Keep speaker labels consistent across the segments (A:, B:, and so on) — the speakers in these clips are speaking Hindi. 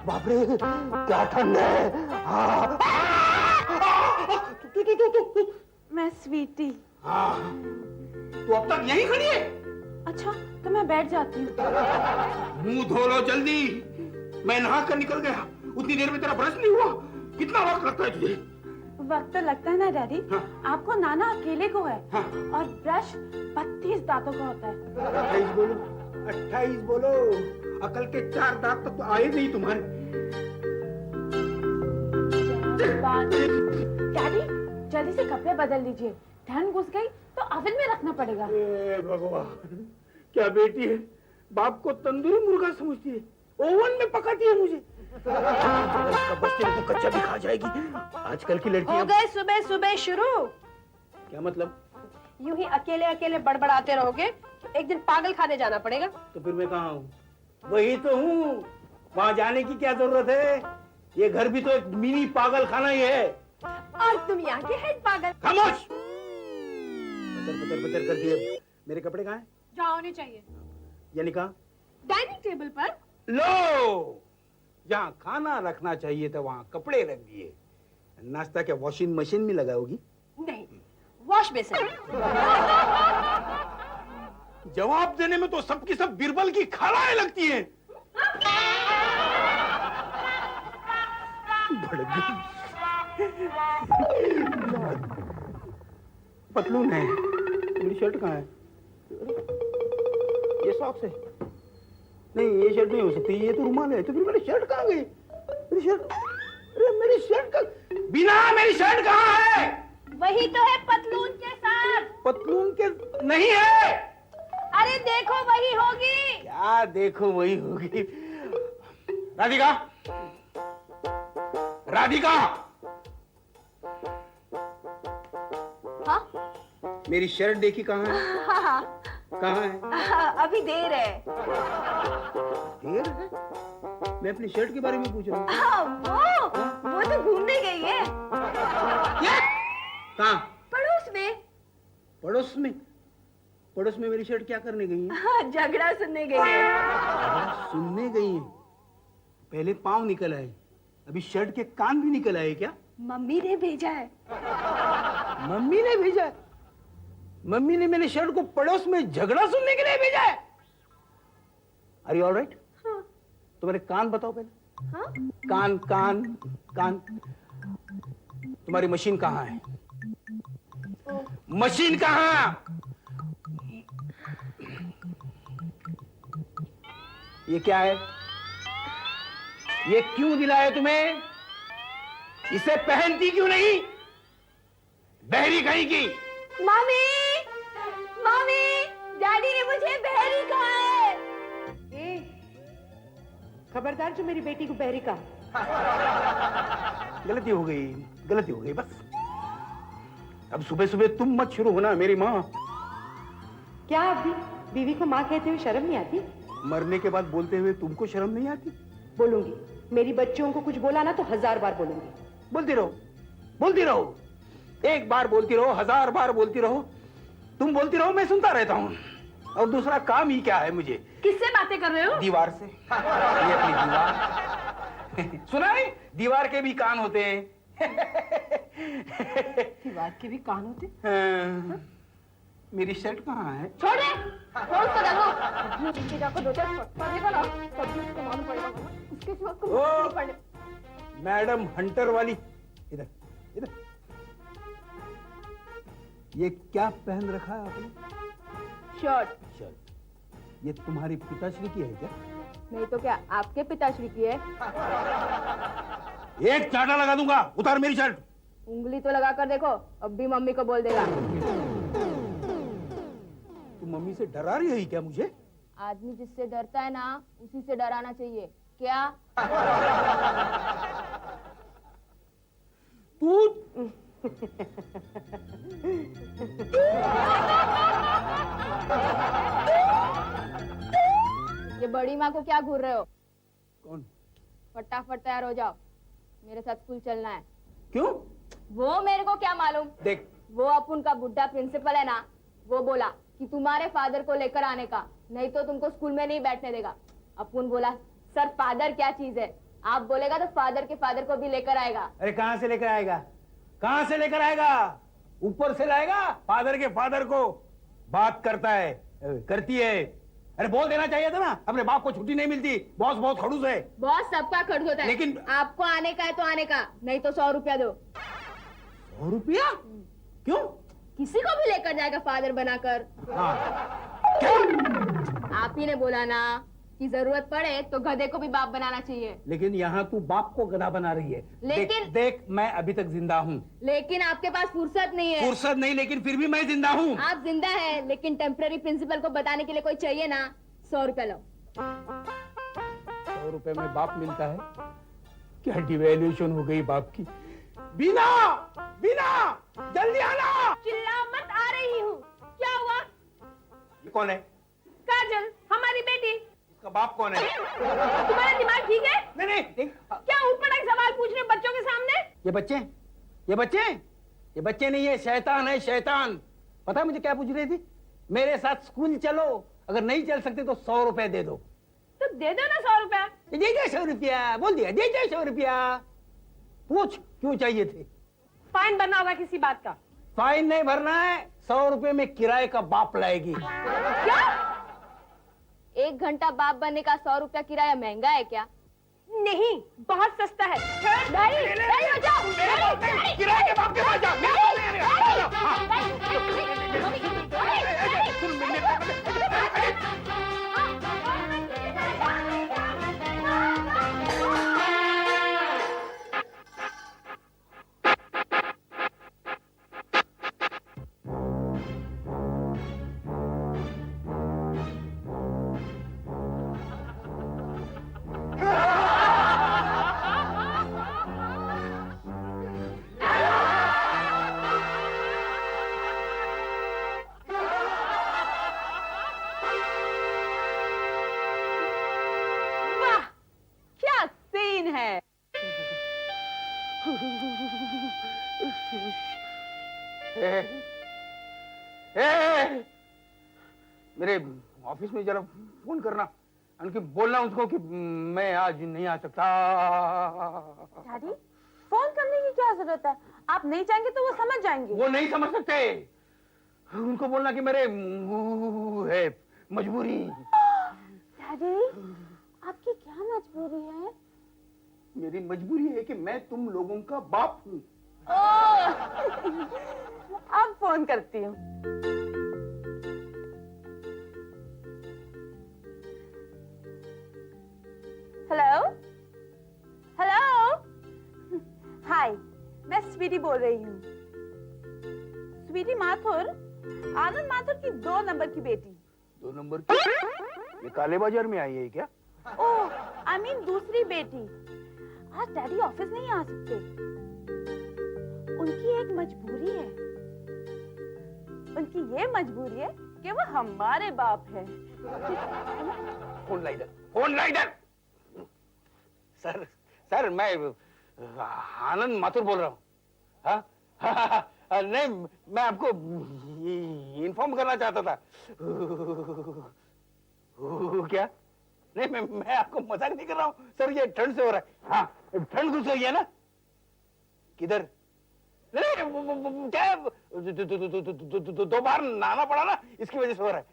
A: बाप रे, क्या ठंड है।
B: मैं स्वीटी।
A: हाँ, तू अब तक यहीं खड़ी है?
B: अच्छा, तो मैं बैठ जाती हूँ।
A: मुंह धो लो जल्दी। मैं नहा कर निकल गया, उतनी देर में तेरा ब्रश नहीं हुआ। कितना वक्त लगता है तुझे?
B: वक्त तो लगता है ना डैडी।
A: हाँ।
B: आपको नाना अकेले को है।
A: हाँ।
B: और ब्रश 32 दांतों का होता है।
A: 28 बोलो, 28 बोलो। अकल के 4 दांत तक तो आए नहीं तुम्हारे।
B: डैडी, जल्दी से कपड़े बदल लीजिए। ठंड घुस गई तो ओवन में रखना पड़ेगा।
A: भगवान, क्या बेटी है, बाप को तंदूरी मुर्गा समझती है, ओवन में पकाती है मुझे। बच्चे को कच्चा भी खा जाएगी। आजकल की लड़कियां।
C: हो गए सुबह सुबह शुरू।
A: क्या मतलब?
C: यूं ही अकेले अकेले बड़बड़ाते रहोगे तो एक दिन पागल खाने जाना पड़ेगा।
A: तो फिर मैं कहाँ हूँ? वही तो हूँ। वहाँ जाने की क्या जरूरत है? ये घर भी तो एक मिनी पागल खाना ही है।
C: और तुम यहाँ के हेड पागल।
A: खामोश। पतर कर दिए। मेरे कपड़े कहाँ हैं?
C: जहाँ होने चाहिए।
A: यानी कहाँ?
C: डाइनिंग टेबल पर।
A: लो, जहाँ खाना रखना चाहिए था वहाँ कपड़े रख दिए। नाश्ता क्या वॉशिंग मशीन में लगाओगी?
C: नहीं, वॉश बेसिन।
A: जवाब देने में तो सबकी सब बिरबल की खालाएं लगती हैं। पतलून है, मेरी शर्ट कहाँ है? ये सॉक्स है? नहीं, ये शर्ट नहीं हो सकती, ये तो रुमाल है। तो फिर मेरी शर्ट कहाँ गई? मेरी शर्ट, अरे मेरी शर्ट का बिना, मेरी शर्ट कहाँ है?
C: वही तो है पतलून के साथ।
A: पतलून के नहीं है।
C: अरे देखो वही होगी।
A: क्या देखो वही होगी? राधिका, राधिका,
C: हाँ?
A: मेरी शर्ट देखी कहाँ है?
C: हाँ,
A: कहाँ है?
C: अभी देर है।
A: देर? मैं अपनी शर्ट के बारे में पूछ रहा हूँ।
C: वो तो घूमने गई है।
A: क्या? कहाँ?
C: पड़ोस में।
A: पड़ोस में? पड़ोस में मेरी शर्ट क्या करने गई है?
C: हाँ, झगड़ा सुनने गई है।
A: सुनने गई है? पहले पाँव निकल आए, अभी शर्ट के कान भी निकल आए क्या?
C: मम्मी ने भेजा है।
A: मम्मी ने भेजा है? मम्मी ने मेरी शर्ट को पड़ोस में झगड़ा सुनने के लिए भेजा है? Are you all right?
C: हाँ।
A: तो मेरे कान बताओ पहले।
C: हाँ?
A: कान कान कान। तुम्हारी मशीन कहाँ है? मशीन कहाँ? ये क्या है? ये क्यों दिलाया तुम्हें? इसे पहनती क्यों नहीं? बहरी कहीं की।
C: मम्मी, मम्मी, डैडी ने मुझे बहरी कहा है।
D: खबरदार जो मेरी बेटी को बहरी कहा।
A: गलती हो गई, गलती हो गई बस। अब सुबह सुबह तुम मत शुरू होना मेरी माँ।
D: क्या अभी बीवी को माँ कहते हुए शर्म नहीं आती?
A: मरने के बाद बोलते हुए तुमको शर्म नहीं आती?
D: बोलूंगी। मेरी बच्चियों को कुछ बोला ना तो 1000 बार बोलूंगी।
A: बोलती रहो, बोलती रहो। एक बार बोलती रहो, 1000 बार बोलती रहो। तुम बोलती रहो, मैं सुनता रहता हूँ। और दूसरा काम ही क्या है मुझे?
C: किससे बातें कर रहे हो?
A: दीवार से। ये अपनी दीवार। सुना नहीं? दीवार के भी कान होते हैं।
D: दीवार के भी कान होते?
A: हाँ। मेरी शर्ट कहाँ है?
C: छोड़ दे, छोड़ उसको देखो। नीचे जाकर 2-4 फटका देगा ना, तब भी उसको मालूम पड़ेगा उसके सिवा उसको नहीं पड़ने।
A: मैडम हंटर वाली, इधर इधर। ये क्या पहन रखा है आपने?
C: शर्ट।
A: शर्ट। ये तुम्हारी पिताश्री की है क्या?
C: नहीं तो क्या आपके पिताश्री की है?
A: एक चाटा लगा दूंगा, उतार मेरी शर्ट।
C: उंगली तो लगा कर देखो, अब भी मम्मी को बोल देगा।
A: तुम मम्मी से डरा रही है क्या मुझे?
C: आदमी जिससे डरता है ना, उसी से डराना चाहिए। क्या?
A: तू
C: ये बड़ी माँ को क्या घूर रहे हो?
A: कौन?
C: फटाफट तैयार हो जाओ, मेरे साथ स्कूल चलना है।
A: क्यों?
C: वो मेरे को क्या मालूम।
A: देख,
C: वो अपुन का बुड्ढा प्रिंसिपल है ना, वो बोला कि तुम्हारे फादर को लेकर आने का, नहीं तो तुमको स्कूल में नहीं बैठने देगा। अपुन बोला सर फादर क्या चीज है, आप बोलेगा तो फादर के फादर को भी लेकर आएगा।
A: अरे कहाँ से लेकर आएगा, कहाँ से लेकर आएगा? ऊपर से लाएगा फादर के फादर को। बात करता है, करती है। अरे बोल देना चाहिए था ना, अपने बाप को छुट्टी नहीं मिलती, बॉस बहुत खड़ूस है।
C: बॉस सबका खड़ूस होता है,
A: लेकिन
C: आपको आने का है तो आने का, नहीं तो 100 रुपया दो।
A: 100 रुपया? क्यों?
C: किसी को भी लेकर जाएगा फादर बनाकर।
A: हाँ। क्या?
C: आप ही ने बोला ना कि जरूरत पड़े तो गधे को भी बाप बनाना चाहिए।
A: लेकिन यहाँ तू बाप को गधा बना रही है।
C: लेकिन
A: देख मैं अभी तक जिंदा हूँ।
C: लेकिन आपके पास फुर्सत नहीं है।
A: फुर्सत नहीं, लेकिन फिर भी मैं जिंदा हूँ।
C: आप जिंदा है, लेकिन टेम्पररी प्रिंसिपल को बताने के लिए कोई चाहिए ना। 100 रुपया लो।
A: 100 रुपए में बाप मिलता है? क्या डिवैल्यूएशन हो गई बाप की। बीना, बीना, जल्दी आना।
B: चिल्ला मत, आ रही हूँ। क्या हुआ?
A: ये कौन है?
B: काजल, हमारी बेटी।
A: इसका बाप कौन है?
B: तुम्हारा दिमाग ठीक है?
A: नहीं नहीं नहीं।
B: क्या उठपटांग सवाल पूछ रहे हो बच्चों के सामने?
A: ये बच्चे, ये बच्चे, ये बच्चे नहीं, ये शैतान है, शैतान। पता है मुझे क्या पूछ रही थी? मेरे साथ स्कूल चलो, अगर नहीं चल सकते तो 100 रुपए दे दो।
B: तो दे दो ना 100 रुपया।
A: दे दे 100 रुपया, बोल दिया, दे दे 100 रुपया। पूछ क्यों चाहिए थे?
B: फाइन भरना होगा किसी बात का।
A: फाइन नहीं भरना है, 100 रुपए में किराए का बाप लाएगी।
C: क्या? 1 घंटा बाप बनने का 100 रुपया किराया महंगा है क्या?
B: नहीं, बहुत सस्ता है।
C: डैडी, डैडी बचाओ!
A: किराए के बाप के पास जा। मेरे ऑफिस में जरा फोन करना, उनके बोलना उसको कि मैं आज नहीं आ सकता।
B: डैडी, फोन करने की क्या जरूरत है? आप नहीं चाहेंगे तो वो समझ जाएंगे।
A: वो नहीं समझ सकते, उनको बोलना कि मेरे है मजबूरी।
B: डैडी, आपकी क्या मजबूरी है?
A: मेरी मजबूरी है कि मैं तुम लोगों का बाप हूँ।
B: अब फोन करती हूँ। हेलो, हेलो, हाय, मैं स्वीटी बोल रही हूँ। स्वीटी माथुर, आनंद माथुर की 2 नंबर की बेटी।
A: 2 नंबर की? ये काले बाजार में आई है क्या?
B: ओह, आई मीन दूसरी बेटी। आज डैडी ऑफिस नहीं आ सकते, उनकी एक मजबूरी है। उनकी ये मजबूरी है कि वो हमारे बाप है।
A: Phone lidar, phone lidar. Sir, sir मैं आनंद माथुर बोल रहा हूँ। हाँ? नहीं, मैं आपको इन्फॉर्म करना चाहता था। क्या? नहीं, मैं आपको मजाक नहीं कर रहा हूँ सर, ये ठंड से हो रहा है। हाँ, ठंड घुस गई है ना। किधर? नहीं, क्या 2 बार नहाना पड़ा ना, इसकी वजह से हो रहा है।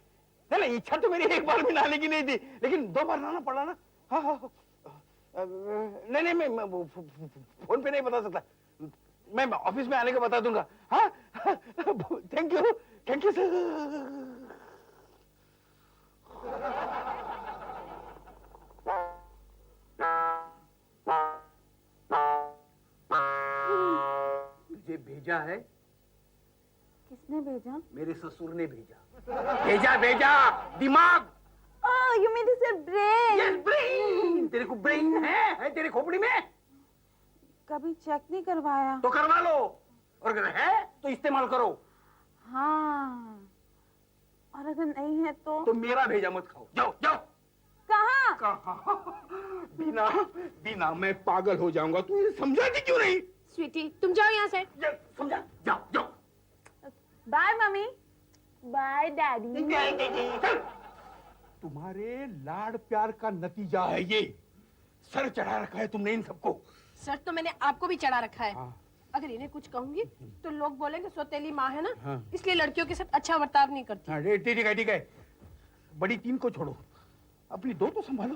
A: नहीं, इच्छा तो मेरी 1 बार भी नहाने की नहीं थी, लेकिन 2 बार नहाना पड़ा ना। हाँ हाँ, नहीं, मैं फोन पे नहीं बता सकता, मैं ऑफिस में आने का बता दूंगा। हाँ, थैंक यू सर। मुझे भेजा है।
B: किसने भेजा?
A: मेरे ससुर ने भेजा। भेजा दिमाग।
B: ओह, यू मीन टू से ब्रेन?
A: Yes, brain. तेरे को ब्रेन है तेरे खोपड़ी में?
B: कभी चेक नहीं करवाया।
A: तो करवा लो, और अगर है तो इस्तेमाल करो।
B: हाँ, और अगर नहीं है तो
A: मेरा भेजा मत खाओ, जाओ जाओ।
B: कहाँ?
A: बिना मैं पागल हो जाऊंगा, तू ये समझाती क्यों नहीं?
B: स्वीटी, तुम जाओ यहाँ से।
A: समझा, जाओ।
B: Bye mummy, bye daddy.
A: तुम्हारे लाड़ प्यार का नतीजा है ये। सर चढ़ा रखा है तुमने इन सबको।
C: सर तो मैंने आपको भी चढ़ा रखा है।
A: हाँ।
C: अगर इन्हें कुछ कहूंगी तो लोग बोलेंगे सौतेली माँ है ना,
A: हाँ।
C: इसलिए लड़कियों के साथ अच्छा बर्ताव नहीं करती।
A: हाँ, ठीक है। बड़ी तीन को छोड़ो, अपनी दो तो संभालो।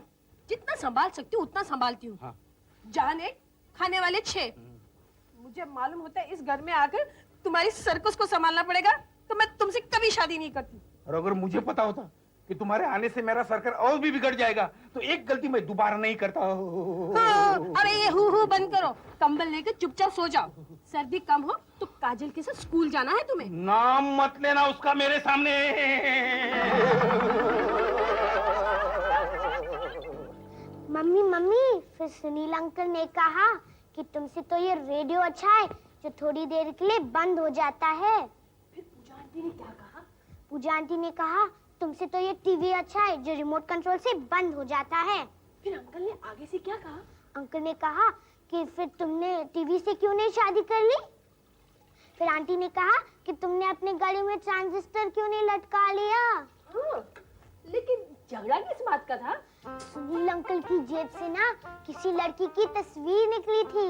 C: जितना संभाल सकती हूँ उतना संभालती हूँ।
A: हाँ।
C: जान एक, खाने वाले 6। मुझे मालूम होता है इस घर में आकर तुम्हारी सर्कस को संभालना पड़ेगा, तो मैं तुमसे कभी शादी नहीं करती।
A: और अगर मुझे पता होता कि तुम्हारे आने से मेरा सर्कल और भी बिगड़ जाएगा तो एक गलती मैं दोबारा नहीं करता।
C: हाँ, अरे ये हु बंद करो, कंबल लेकर चुपचाप सो जाओ। सर्दी कम हो तो काजल के साथ स्कूल जाना है तुम्हें।
A: नाम मत लेना उसका मेरे सामने।
E: मम्मी फिर सुनील अंकल ने कहा कि तुमसे तो ये रेडियो अच्छा है जो थोड़ी देर के लिए बंद हो जाता है।
C: फिर पूजा आंटी ने क्या कहा?
E: पूजा आंटी ने कहा तुमसे तो ये टीवी अच्छा है जो रिमोट कंट्रोल से बंद हो जाता है।
C: फिर अंकल ने आगे से क्या कहा?
E: अंकल ने कहा कि फिर तुमने टीवी से क्यों नहीं शादी कर ली। फिर आंटी ने कहा कि तुमने अपने गले में ट्रांजिस्टर क्यों नहीं लटका लिया।
C: हाँ, लेकिन झगड़ा किस बात का था?
E: सुनील अंकल की जेब से ना किसी लड़की की तस्वीर निकली थी।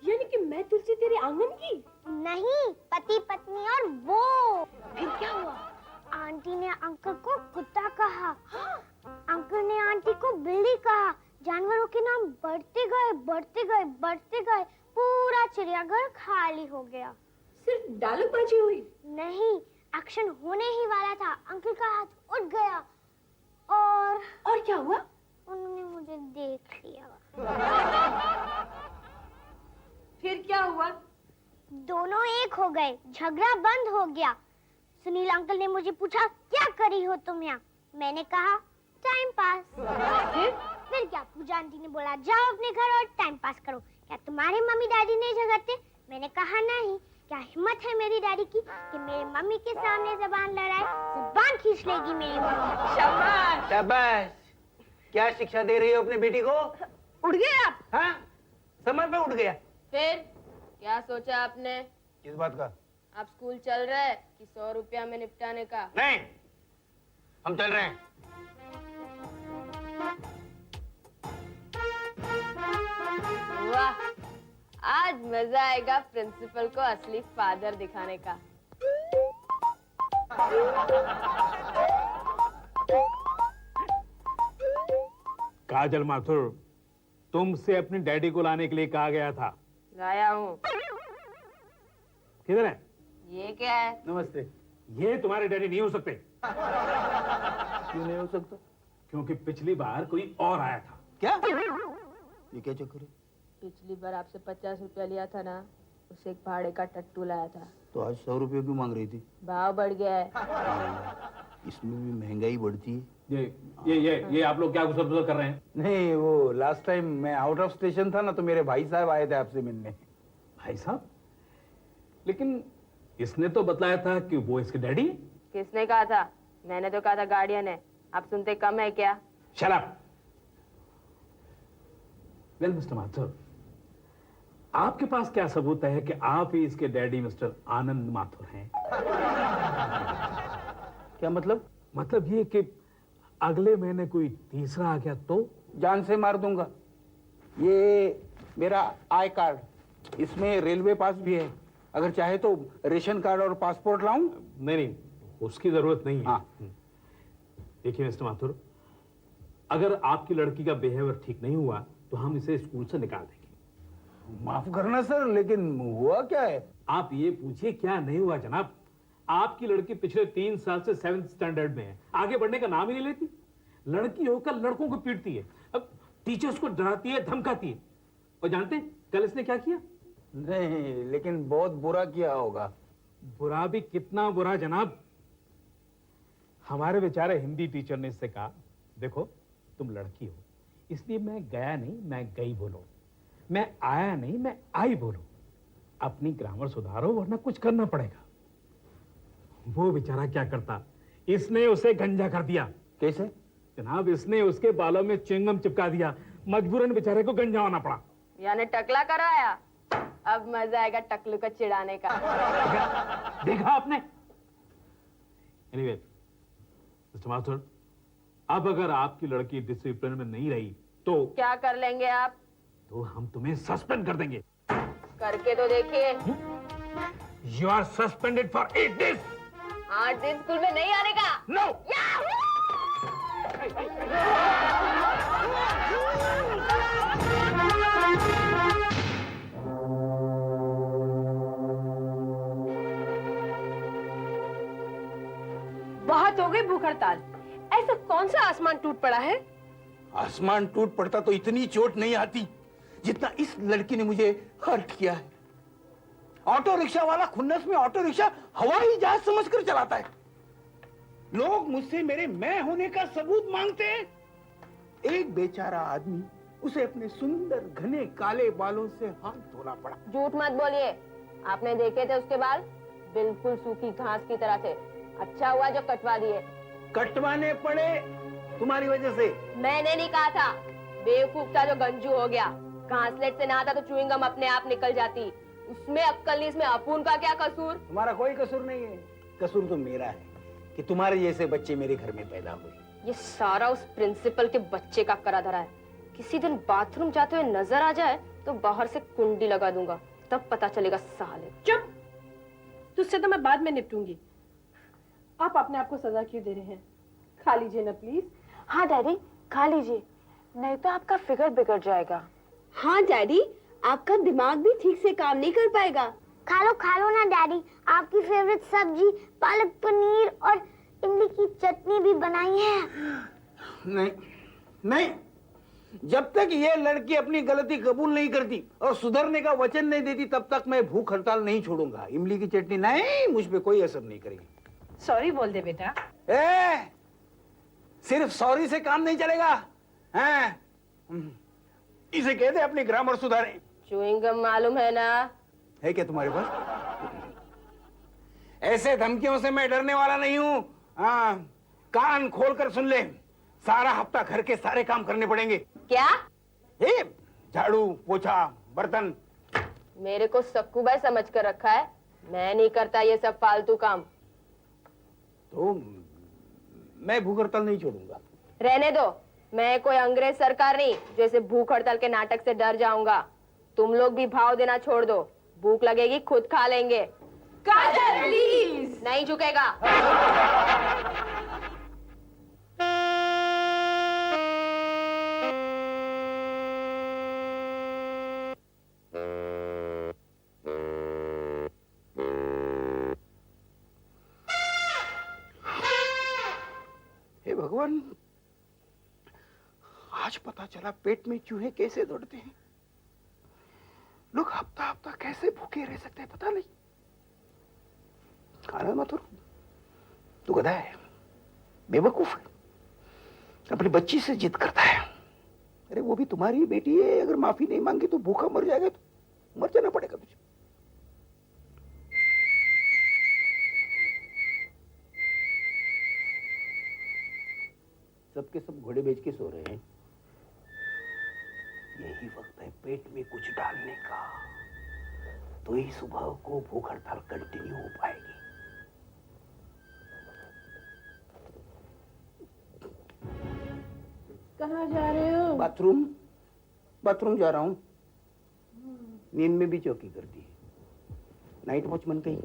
C: यानी कि मैं तुलसी तेरे आंगन की?
E: नहीं, पति पत्नी और वो।
C: फिर क्या हुआ?
E: आंटी ने अंकल को कुत्ता कहा। अंकल ने आंटी को बिल्ली कहा। जानवरों के नाम बढ़ते गए, पूरा चिड़ियाघर खाली हो गया।
C: सिर्फ डालूबाजी हुई?
E: नहीं, एक्शन होने ही वाला था। अंकल का हाथ उठ गया और
C: क्या हुआ?
E: उन्होंने मुझे देख लिया।
C: फिर क्या हुआ?
E: दोनों एक हो गए, झगड़ा बंद हो गया। सुनील अंकल ने मुझे पूछा क्या करी हो तुम यहाँ। मैंने कहा टाइम पास। फिर क्या, पूजा आंटी ने बोला जाओ अपने घर और टाइम पास करो। क्या तुम्हारे मम्मी डैडी नहीं झगड़ते? मैंने कहा नहीं। क्या हिम्मत है मेरी डैडी की कि मेरे मम्मी के सामने जबान लड़ाए? जबान खींच लेगी मेरी मम्मी।
C: शाबाश।
A: शाबाश। क्या शिक्षा दे रही हो अपने बेटी को?
C: उड़ गए आप?
A: हाँ, समय पे उठ गया।
F: फिर क्या सोचा आपने?
A: किस बात का?
F: आप स्कूल चल रहे हैं कि 100 रुपया में निपटाने का?
A: नहीं, हम चल रहे हैं।
F: वाह, आज मजा आएगा प्रिंसिपल को असली फादर दिखाने का।
G: काजल माथुर, तुमसे अपने डैडी को लाने के लिए कहा गया था।
F: लाया हूँ।
G: किधर है?
F: ये क्या है?
A: नमस्ते।
G: ये तुम्हारे डैडी नहीं हो सकते।
A: क्यों नहीं हो सकता?
G: क्योंकि पिछली बार कोई और आया था।
A: क्या? ये क्या चक्कर है?
F: पिछली बार आपसे 50 रुपया लिया था ना, उसे एक भाड़े का टट्टू लाया था।
A: तो आज 100 रुपये क्यों मांग रही थी?
F: भाव बढ़ गया है।
A: इसमें भी महंगाई बढ़ती है।
G: ये आप लोग क्या गुसर कर रहे हैं?
A: नहीं, वो लास्ट टाइम मैं आउट ऑफ स्टेशन था ना, तो मेरे भाई साहब आए थे आपसे मिलने।
G: भाई साहब? लेकिन इसने तो बतलाया था कि वो इसके डैडी।
F: किसने कहा था? मैंने तो कहा था गार्डियन है। आप सुनते कम है क्या?
G: Shut up. Well mister Mathur, आपके पास क्या सबूत है कि आप ही इसके डैडी मिस्टर आनंद माथुर हैं?
A: क्या मतलब?
G: मतलब ये कि अगले महीने कोई तीसरा आ गया तो?
A: जान से मार दूंगा। ये मेरा आई कार्ड, इसमें रेलवे पास भी है। अगर चाहे तो रेशन कार्ड और पासपोर्ट लाऊं?
G: नहीं, उसकी जरूरत नहीं है।
A: हाँ।
G: देखिए मिस्टर माथुर, अगर आपकी लड़की का बिहेवियर ठीक नहीं हुआ तो हम इसे स्कूल से निकाल देंगे।
A: माफ करना सर, लेकिन हुआ क्या है?
G: आप ये पूछिए क्या नहीं हुआ जनाब। आपकी लड़की पिछले 3 साल से 7th स्टैंडर्ड में है, आगे बढ़ने का नाम ही नहीं लेती। लड़की होकर लड़कों को पीटती है, अब टीचर्स को डराती है, धमकाती है। और जानते हैं कल इसने क्या किया?
A: नहीं, लेकिन बहुत बुरा किया होगा।
G: बुरा भी कितना बुरा जनाब। हमारे बेचारे हिंदी टीचर ने इससे कहा, देखो तुम लड़की हो इसलिए मैं गया नहीं मैं गई बोलो, मैं आया नहीं मैं आई बोलो। अपनी ग्रामर सुधारो वरना कुछ करना पड़ेगा। वो बेचारा क्या करता, इसने उसे गंजा कर दिया।
A: कैसे?
G: जनाब इसने उसके बालों में च्युइंगम चिपका दिया, मजबूरन बेचारे को गंजा होना पड़ा।
F: यानी टकला कराया। अब मजा आएगा टकलू को चिढ़ाने का।
G: देखा आपने? एनीवे मिस्टर माथुर, अब अगर आपकी लड़की डिसिप्लिन में नहीं रही तो
F: क्या कर लेंगे आप?
G: हम तुम्हें सस्पेंड कर देंगे।
F: करके तो देखिए।
G: You are suspended for 8 days।
F: 8 दिन स्कूल में नहीं आने का।
G: नो।
C: बहुत हो गई भूख हड़ताल। ऐसा कौन सा आसमान टूट पड़ा है?
A: आसमान टूट पड़ता तो इतनी चोट नहीं आती जितना इस लड़की ने मुझे हर्ट किया है। ऑटो रिक्शा वाला खुन्नस में ऑटो रिक्शा हवाई जहाज समझकर चलाता है। लोग मुझसे मेरे मैं होने का सबूत मांगते हैं। एक बेचारा आदमी, उसे अपने सुंदर घने काले बालों से हाथ धोना पड़ा।
F: झूठ मत बोलिए। आपने देखे थे उसके बाल? बिल्कुल सूखी घास की तरह थे। अच्छा हुआ जो कटवा दिए।
A: कटवाने पड़े तुम्हारी वजह से।
F: मैंने नहीं कहा था। बेवकूफ था जो गंजू हो गया। घासलेट से नहाता तो च्युइंगम अपने आप निकल जाती। उसमें अक्कल नहीं, इसमें अपून का क्या कसूर?
A: तुम्हारा कोई कसूर नहीं है। कसूर तो मेरा है कि तुम्हारे जैसे बच्चे मेरे घर में पैदा हुए।
F: ये सारा उस प्रिंसिपल के बच्चे का करा धरा है। किसी दिन बाथरूम जाते हुए नजर आ जाए तो बाहर से कुंडी लगा दूंगा, तब पता चलेगा साले।
C: चुप। तुझसे तो मैं बाद में निपटूंगी। आप अपने आप को सजा क्यों दे रहे हैं? खा लीजिए ना प्लीज।
B: हाँ डैडी, खा लीजिए, नहीं तो आपका फिगर बिगड़ जाएगा।
H: हाँ डैडी, आपका दिमाग भी ठीक से काम नहीं कर पाएगा।
E: खा लो ना डैडी, आपकी फेवरेट सब्जी पालक पनीर और इमली की चटनी भी बनाई है।
A: नहीं नहीं, जब तक ये लड़की अपनी गलती कबूल नहीं करती और सुधरने का वचन नहीं देती तब तक मैं भूख हड़ताल नहीं छोड़ूंगा। इमली की चटनी नहीं, मुझ पे कोई असर नहीं करेगी।
C: सॉरी बोल दे बेटा।
A: सिर्फ सॉरी से काम नहीं चलेगा। हैं? इसे कहते अपनी ग्रामर सुधारें।
F: च्युइंगम मालूम है ना?
A: है क्या तुम्हारे पास? ऐसे धमकियों से मैं डरने वाला नहीं हूँ। हाँ, कान खोलकर सुन ले। सारा हफ्ता घर के सारे काम करने पड़ेंगे।
F: क्या?
A: झाड़ू पोछा बर्तन।
F: मेरे को सक्कू भाई समझ कर रखा है? मैं नहीं करता ये सब फालतू काम।
A: तो मैं भूख हड़ताल नहीं छोड़ूंगा।
F: रहने दो। मैं कोई अंग्रेज सरकार नहीं जैसे भूख हड़ताल के नाटक से डर जाऊंगा। तुम लोग भी भाव देना छोड़ दो। भूख लगेगी खुद खा लेंगे।
C: काजल प्लीज।
F: नहीं झुकेगा।
A: हे भगवान, आज पता चला पेट में चूहे कैसे दौड़ते हैं। लोग हफ्ता हफ्ता कैसे भूखे रह सकते हैं पता नहीं। आनंद माथुर, तू गधा है, बेवकूफ है, अपनी बच्ची से जिद करता है। अरे वो भी तुम्हारी बेटी है, अगर माफी नहीं मांगी तो भूखा मर जाएगा, तो मर जाना पड़ेगा तुझे। सबके सब घोड़े बेच के सो रहे हैं। यही वक्त है पेट में कुछ डालने का, तो ही सुबह को भूख हड़ताल कंटिन्यू हो पाएगी।
C: कहाँ जा रहे हो?
A: बाथरूम जा रहा हूँ। नींद में भी चौकी कर दी, नाइट वॉच बन गई।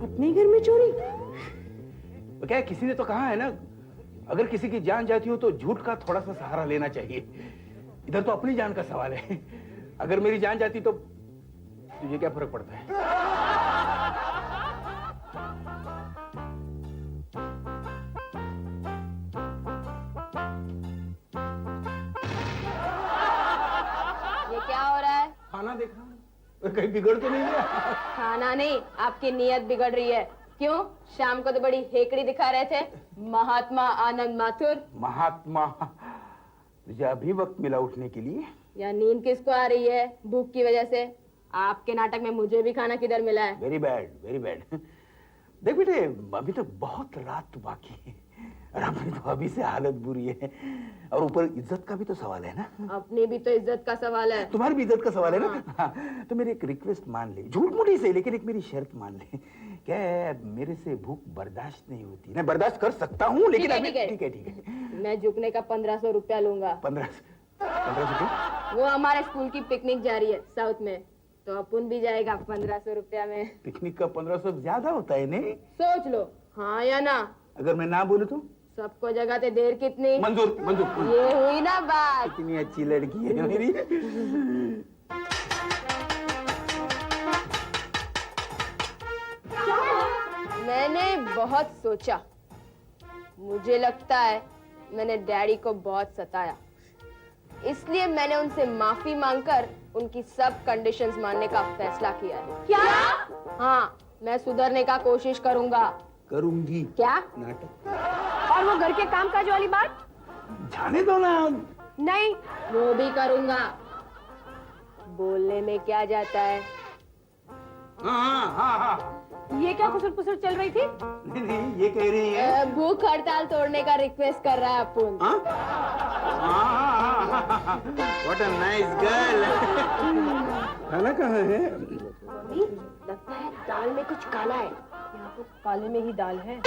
H: अपने घर में चोरी?
A: तो क्या है, किसी ने तो कहा है ना, अगर किसी की जान जाती हो तो झूठ का थोड़ा सा सहारा लेना चाहिए। इधर तो अपनी जान का सवाल है। अगर मेरी जान जाती तो तुझे क्या फर्क पड़ता है?
F: ये क्या हो रहा है?
A: खाना देखा, कहीं बिगड़ तो नहीं गया?
F: खाना नहीं, आपकी नीयत बिगड़ रही है। क्यों? शाम को तो बड़ी हेकड़ी दिखा रहे थे, महात्मा आनंद माथुर।
A: महात्मा? तुझे अभी वक्त मिला उठने के लिए?
F: या नींद किसको आ रही है? भूख की वजह से। आपके नाटक में मुझे भी खाना किधर मिला है?
A: Very bad, very bad. देख बेटे, अभी तो बहुत रात बाकी है और अपनी तो अभी से हालत बुरी है और ऊपर इज्जत का भी तो सवाल है ना।
F: अपनी भी तो इज्जत का सवाल है।
A: तुम्हारी भी इज्जत का सवाल है ना। हाँ, तो मेरी एक रिक्वेस्ट मान ले, झूठ मूठी से, लेकिन एक मेरी शर्त मान ले। क्या है, मेरे से भूख बर्दाश्त नहीं होती। मैं बर्दाश्त कर सकता हूँ लेकिन अभी ठीक है।
F: मैं झुकने का 1500 रुपया लूंगा।
A: 1500
F: वो हमारे स्कूल की पिकनिक जा रही है साउथ में, तो अपन भी जाएगा 1500 रुपया में।
A: पिकनिक का 1500 ज्यादा होता है नहीं?
F: सोच लो, हाँ या ना।
A: अगर मैं ना बोलूं तो?
F: सबको जगाते देर कितनी?
A: मंजूर मंजूर।
F: ये हुई ना बात।
A: इतनी अच्छी लड़की है मेरी।
F: मैंने बहुत सोचा, मुझे लगता है मैंने डैडी को बहुत सताया, इसलिए मैंने उनसे माफी मांगकर उनकी सब कंडीशंस मानने का फैसला किया है।
C: क्या?
F: हाँ, मैं सुधरने का कोशिश करूंगा।
A: करूंगी
F: क्या?
A: नाटक।
C: और वो घर के कामकाज वाली बात?
A: जाने दो ना।
F: नहीं, वो भी करूंगा। बोलने में क्या जाता है।
A: हाँ।
C: ये क्या कुसुर पुसुर चल रही थी?
A: नहीं, ये कह रही है
F: भूख हड़ताल तोड़ने का रिक्वेस्ट कर रहा है अपुन।
A: What a nice girl। खाना कहाँ है?
F: लगता है दाल में कुछ काला है।
C: यहाँ तो काले में ही दाल है।